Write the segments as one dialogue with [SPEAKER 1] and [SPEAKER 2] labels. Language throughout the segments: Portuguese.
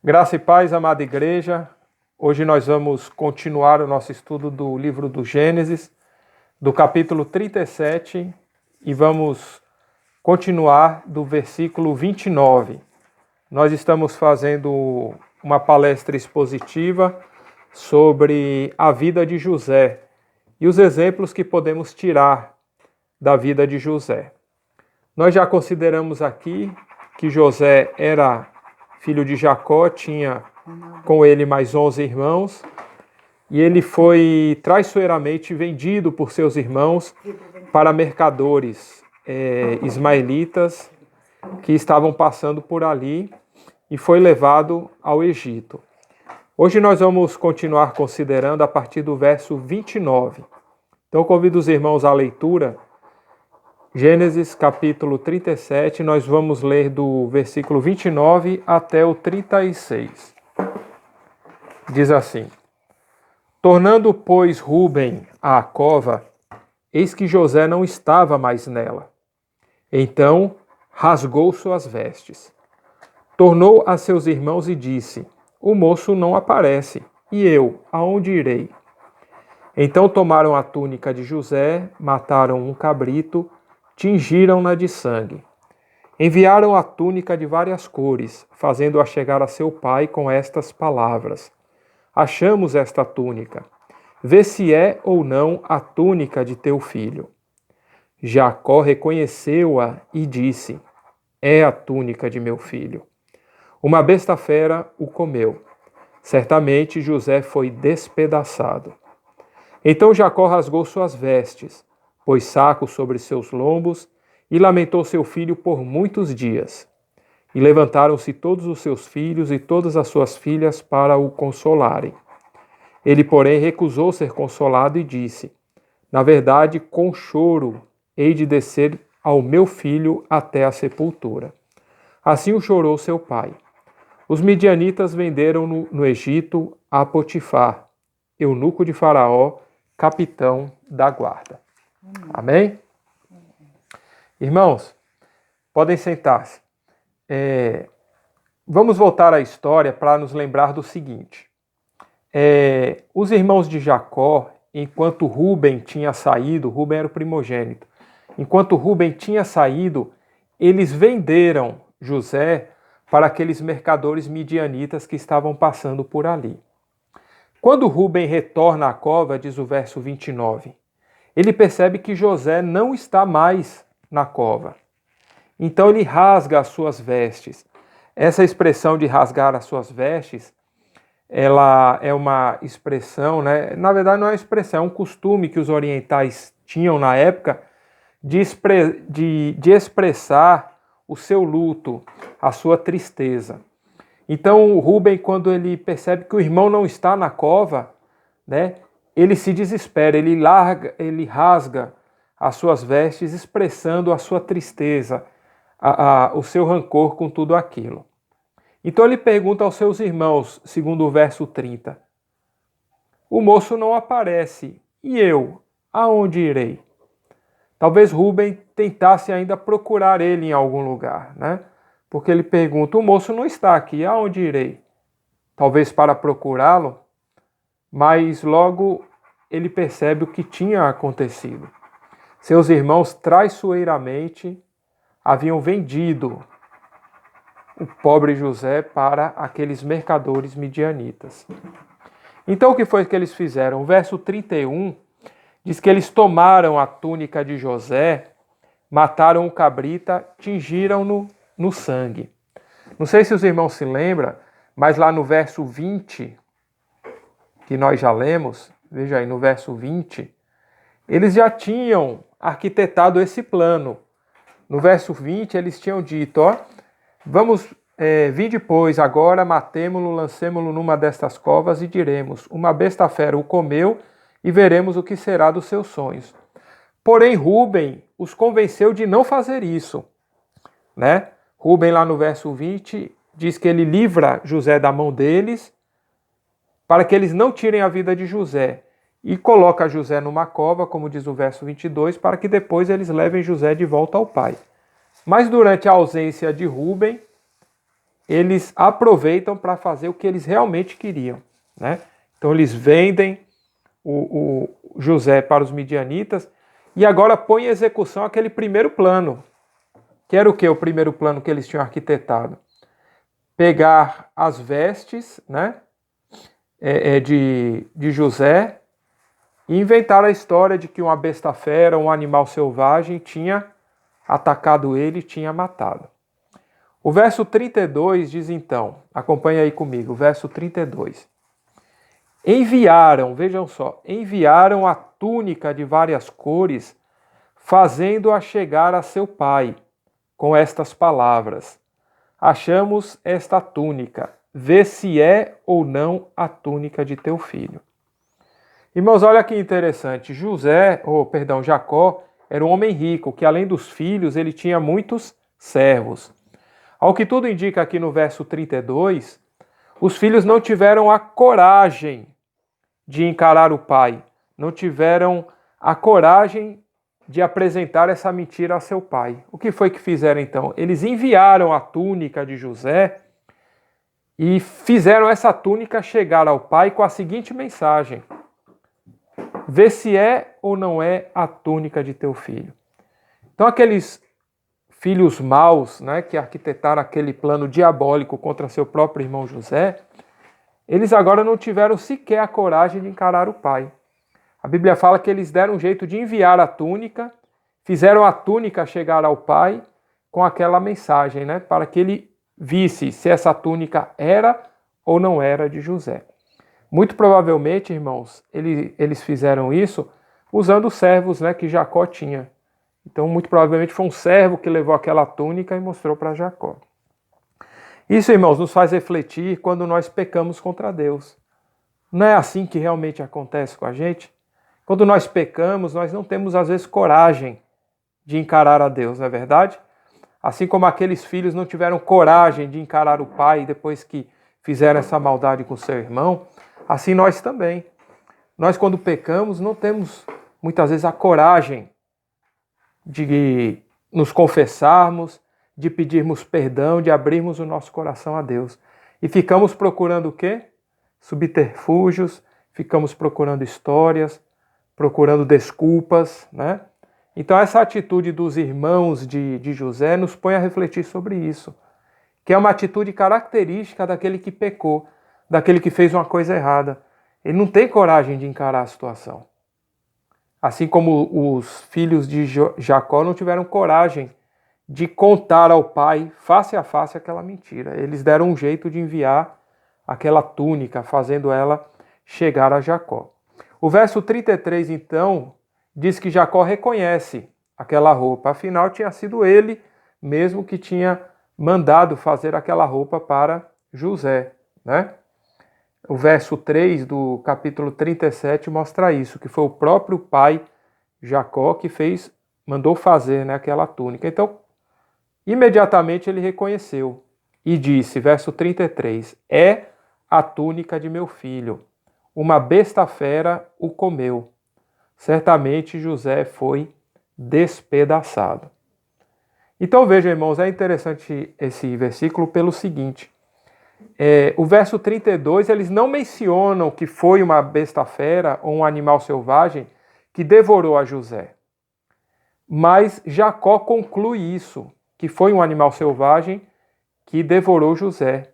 [SPEAKER 1] Graça e paz, amada igreja. Hoje nós vamos continuar o nosso estudo do livro do Gênesis, do capítulo 37, e vamos continuar do versículo 29. Nós estamos fazendo uma palestra expositiva sobre a vida de José e os exemplos que podemos tirar da vida de José. Nós já consideramos aqui que José era filho de Jacó, tinha com ele mais 11 irmãos, e ele foi traiçoeiramente vendido por seus irmãos para mercadores ismaelitas que estavam passando por ali e foi levado ao Egito. Hoje nós vamos continuar considerando a partir do verso 29. Então convido os irmãos à leitura. Gênesis capítulo 37, nós vamos ler do versículo 29 até o 36. Diz assim: Tornando, pois, Rúben à cova, eis que José não estava mais nela. Então rasgou suas vestes. Tornou a seus irmãos e disse: O moço não aparece, e eu, aonde irei? Então tomaram a túnica de José, mataram um cabrito, tingiram-na de sangue. Enviaram a túnica de várias cores, fazendo-a chegar a seu pai com estas palavras: Achamos esta túnica. Vê se é ou não a túnica de teu filho. Jacó reconheceu-a e disse: É a túnica de meu filho. Uma besta fera o comeu. Certamente José foi despedaçado. Então Jacó rasgou suas vestes, pôs saco sobre seus lombos e lamentou seu filho por muitos dias. E levantaram-se todos os seus filhos e todas as suas filhas para o consolarem. Ele, porém, recusou ser consolado e disse: Na verdade, com choro hei de descer ao meu filho até a sepultura. Assim o chorou seu pai. Os midianitas venderam-no no Egito a Potifar, eunuco de Faraó, capitão da guarda. Amém? Irmãos, podem sentar-se. Vamos voltar à história para nos lembrar do seguinte. Os irmãos de Jacó, enquanto Rúben tinha saído, Rúben era o primogênito, enquanto Rúben tinha saído, eles venderam José para aqueles mercadores midianitas que estavam passando por ali. Quando Rúben retorna à cova, diz o verso 29, ele percebe que José não está mais na cova. Então ele rasga as suas vestes. Essa expressão de rasgar as suas vestes, ela é uma expressão, né? Na verdade não é uma expressão, é um costume que os orientais tinham na época de expressar o seu luto, a sua tristeza. Então o Rúben, quando ele percebe que o irmão não está na cova, né? Ele se desespera, ele rasga as suas vestes, expressando a sua tristeza, o seu rancor com tudo aquilo. Então ele pergunta aos seus irmãos, segundo o verso 30, o moço não aparece, e eu, aonde irei? Talvez Rúben tentasse ainda procurar ele em algum lugar, né? Porque ele pergunta, o moço não está aqui, aonde irei? Talvez para procurá-lo, mas logo ele percebe o que tinha acontecido. Seus irmãos traiçoeiramente haviam vendido o pobre José para aqueles mercadores midianitas. Então o que foi que eles fizeram? O verso 31 diz que eles tomaram a túnica de José, mataram o cabrita, tingiram-no no sangue. Não sei se os irmãos se lembram, mas lá no verso 20, que nós já lemos, veja aí no verso 20, eles já tinham arquitetado esse plano. No verso 20 eles tinham dito, vamos vir depois, agora matemo-lo, lancemo-lo numa destas covas e diremos, uma besta fera o comeu e veremos o que será dos seus sonhos. Porém Rúben os convenceu de não fazer isso, né? Rúben lá no verso 20 diz que ele livra José da mão deles para que eles não tirem a vida de José e coloca José numa cova, como diz o verso 22, para que depois eles levem José de volta ao pai. Mas durante a ausência de Rúben, eles aproveitam para fazer o que eles realmente queriam, né? Então eles vendem o José para os midianitas e agora põem em execução aquele primeiro plano. Que era o que? O primeiro plano que eles tinham arquitetado? Pegar as vestes, né, de José e inventar a história de que uma besta fera, um animal selvagem, tinha atacado ele e tinha matado. O verso 32 diz então, acompanha aí comigo, o verso 32. Enviaram, vejam só, enviaram a túnica de várias cores, fazendo-a chegar a seu pai, com estas palavras: achamos esta túnica, vê se é ou não a túnica de teu filho. Irmãos, olha que interessante, Jacó era um homem rico, que além dos filhos, ele tinha muitos servos. Ao que tudo indica aqui no verso 32, os filhos não tiveram a coragem de encarar o pai, não tiveram a coragem de apresentar essa mentira a seu pai. O que foi que fizeram então? Eles enviaram a túnica de José e fizeram essa túnica chegar ao pai com a seguinte mensagem: vê se é ou não é a túnica de teu filho. Então aqueles filhos maus, né, que arquitetaram aquele plano diabólico contra seu próprio irmão José, eles agora não tiveram sequer a coragem de encarar o pai. A Bíblia fala que eles deram um jeito de enviar a túnica, fizeram a túnica chegar ao pai com aquela mensagem, né, para que ele visse se essa túnica era ou não era de José. Muito provavelmente, irmãos, eles fizeram isso usando os servos, né, que Jacó tinha. Então, muito provavelmente foi um servo que levou aquela túnica e mostrou para Jacó. Isso, irmãos, nos faz refletir quando nós pecamos contra Deus. Não é assim que realmente acontece com a gente? Quando nós pecamos, nós não temos, às vezes, coragem de encarar a Deus, não é verdade? Assim como aqueles filhos não tiveram coragem de encarar o pai depois que fizeram essa maldade com seu irmão, assim nós também. Nós, quando pecamos, não temos, muitas vezes, a coragem de nos confessarmos, de pedirmos perdão, de abrirmos o nosso coração a Deus. E ficamos procurando o quê? Subterfúgios, ficamos procurando histórias, procurando desculpas, né? Então essa atitude dos irmãos de José nos põe a refletir sobre isso, que é uma atitude característica daquele que pecou, daquele que fez uma coisa errada. Ele não tem coragem de encarar a situação. Assim como os filhos de Jacó não tiveram coragem de contar ao pai face a face aquela mentira. Eles deram um jeito de enviar aquela túnica, fazendo ela chegar a Jacó. O verso 33, então, diz que Jacó reconhece aquela roupa. Afinal, tinha sido ele mesmo que tinha mandado fazer aquela roupa para José, né? O verso 3 do capítulo 37 mostra isso, que foi o próprio pai Jacó que mandou fazer, né, aquela túnica. Então, imediatamente ele reconheceu e disse, verso 33, é a túnica de meu filho, uma besta fera o comeu. Certamente José foi despedaçado. Então vejam, irmãos, é interessante esse versículo pelo seguinte, o verso 32, eles não mencionam que foi uma besta fera ou um animal selvagem que devorou a José. Mas Jacó conclui isso, que foi um animal selvagem que devorou José.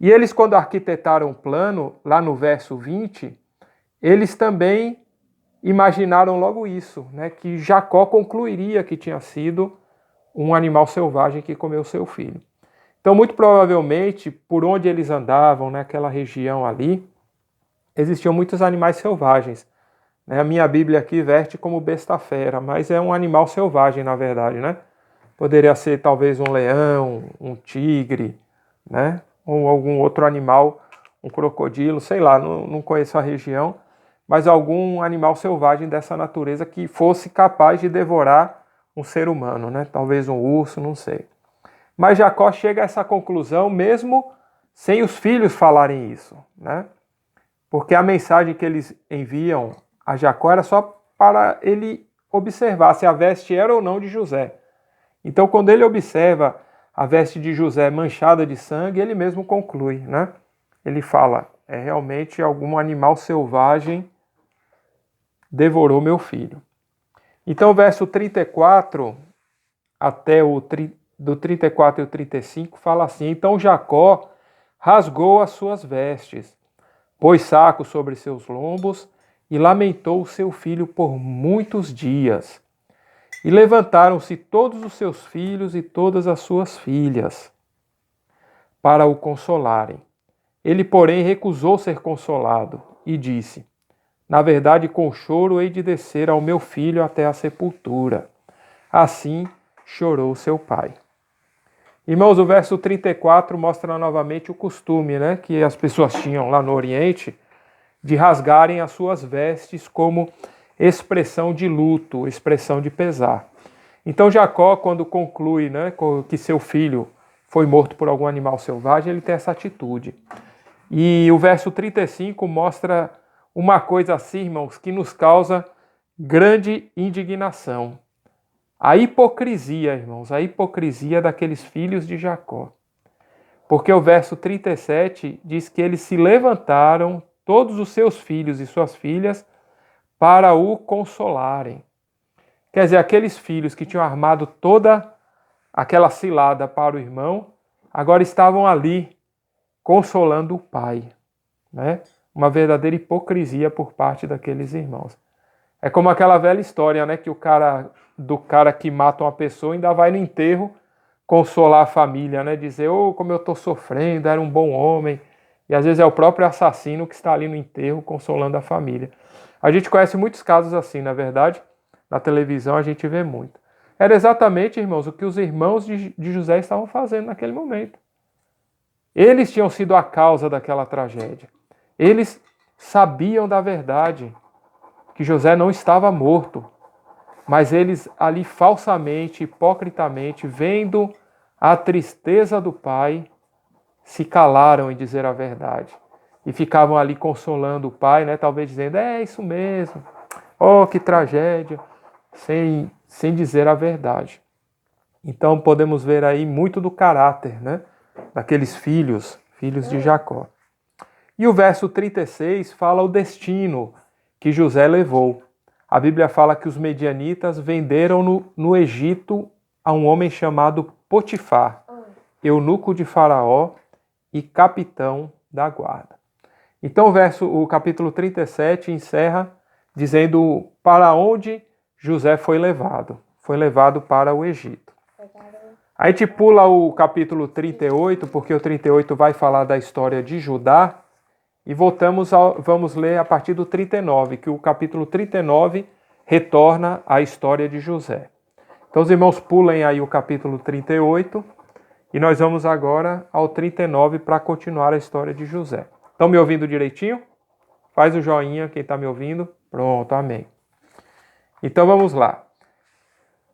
[SPEAKER 1] E eles, quando arquitetaram o plano, lá no verso 20, eles também imaginaram logo isso, né, que Jacó concluiria que tinha sido um animal selvagem que comeu seu filho. Então, muito provavelmente, por onde eles andavam, naquela região ali, existiam muitos animais selvagens. A minha Bíblia aqui verte como besta fera, mas é um animal selvagem, na verdade, né? Poderia ser talvez um leão, um tigre, né? Ou algum outro animal, um crocodilo, sei lá, não conheço a região, mas algum animal selvagem dessa natureza que fosse capaz de devorar um ser humano, né? Talvez um urso, não sei. Mas Jacó chega a essa conclusão mesmo sem os filhos falarem isso, né? Porque a mensagem que eles enviam a Jacó era só para ele observar se a veste era ou não de José. Então, quando ele observa a veste de José manchada de sangue, ele mesmo conclui, né? Ele fala, realmente algum animal selvagem devorou meu filho. Então, o verso 34 até do 34 e o 35 fala assim: então Jacó rasgou as suas vestes, pôs saco sobre seus lombos e lamentou o seu filho por muitos dias. E levantaram-se todos os seus filhos e todas as suas filhas para o consolarem. Ele, porém, recusou ser consolado e disse: na verdade, com choro hei de descer ao meu filho até a sepultura. Assim chorou seu pai. Irmãos, o verso 34 mostra novamente o costume, né, que as pessoas tinham lá no Oriente de rasgarem as suas vestes como expressão de luto, expressão de pesar. Então Jacó, quando conclui, né, que seu filho foi morto por algum animal selvagem, ele tem essa atitude. E o verso 35 mostra uma coisa assim, irmãos, que nos causa grande indignação. A hipocrisia, irmãos, a hipocrisia daqueles filhos de Jacó. Porque o verso 37 diz que eles se levantaram, todos os seus filhos e suas filhas, para o consolarem. Quer dizer, aqueles filhos que tinham armado toda aquela cilada para o irmão, agora estavam ali consolando o pai, né? Uma verdadeira hipocrisia por parte daqueles irmãos. É como aquela velha história, né, que o cara que mata uma pessoa ainda vai no enterro consolar a família, né, dizer, como eu estou sofrendo, era um bom homem. E às vezes é o próprio assassino que está ali no enterro consolando a família. A gente conhece muitos casos assim, na verdade, na televisão a gente vê muito. Era exatamente, irmãos, o que os irmãos de José estavam fazendo naquele momento. Eles tinham sido a causa daquela tragédia. Eles sabiam da verdade, que José não estava morto, mas eles ali falsamente, hipocritamente, vendo a tristeza do pai, se calaram em dizer a verdade. E ficavam ali consolando o pai, né? Talvez dizendo, é isso mesmo, oh, que tragédia, sem dizer a verdade. Então podemos ver aí muito do caráter, né, daqueles filhos de Jacó. E o verso 36 fala o destino que José levou. A Bíblia fala que os medianitas venderam no Egito a um homem chamado Potifar, eunuco de Faraó e capitão da guarda. Então o capítulo 37 encerra dizendo para onde José foi levado. Foi levado para o Egito. A gente pula o capítulo 38, porque o 38 vai falar da história de Judá, e vamos ler a partir do 39, que o capítulo 39 retorna à história de José. Então os irmãos pulem aí o capítulo 38 e nós vamos agora ao 39 para continuar a história de José. Estão me ouvindo direitinho? Faz o joinha quem está me ouvindo. Pronto, amém. Então vamos lá.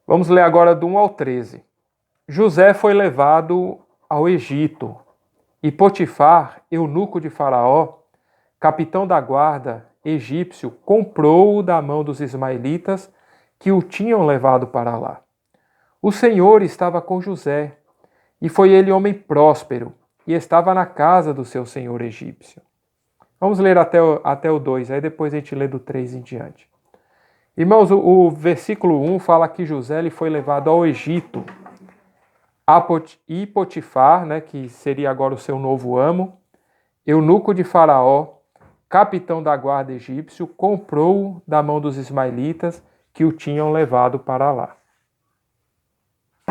[SPEAKER 1] Vamos ler agora do 1 ao 13. José foi levado ao Egito e Potifar, eunuco de Faraó, capitão da guarda egípcio, comprou-o da mão dos ismaelitas que o tinham levado para lá. O Senhor estava com José, e foi ele homem próspero, e estava na casa do seu senhor egípcio. Vamos ler até o 2, aí depois a gente lê do 3 em diante. Irmãos, o versículo 1 fala que José ele foi levado ao Egito, e Potifar, né, que seria agora o seu novo amo, eunuco de Faraó, capitão da guarda egípcio, comprou-o da mão dos ismaelitas que o tinham levado para lá.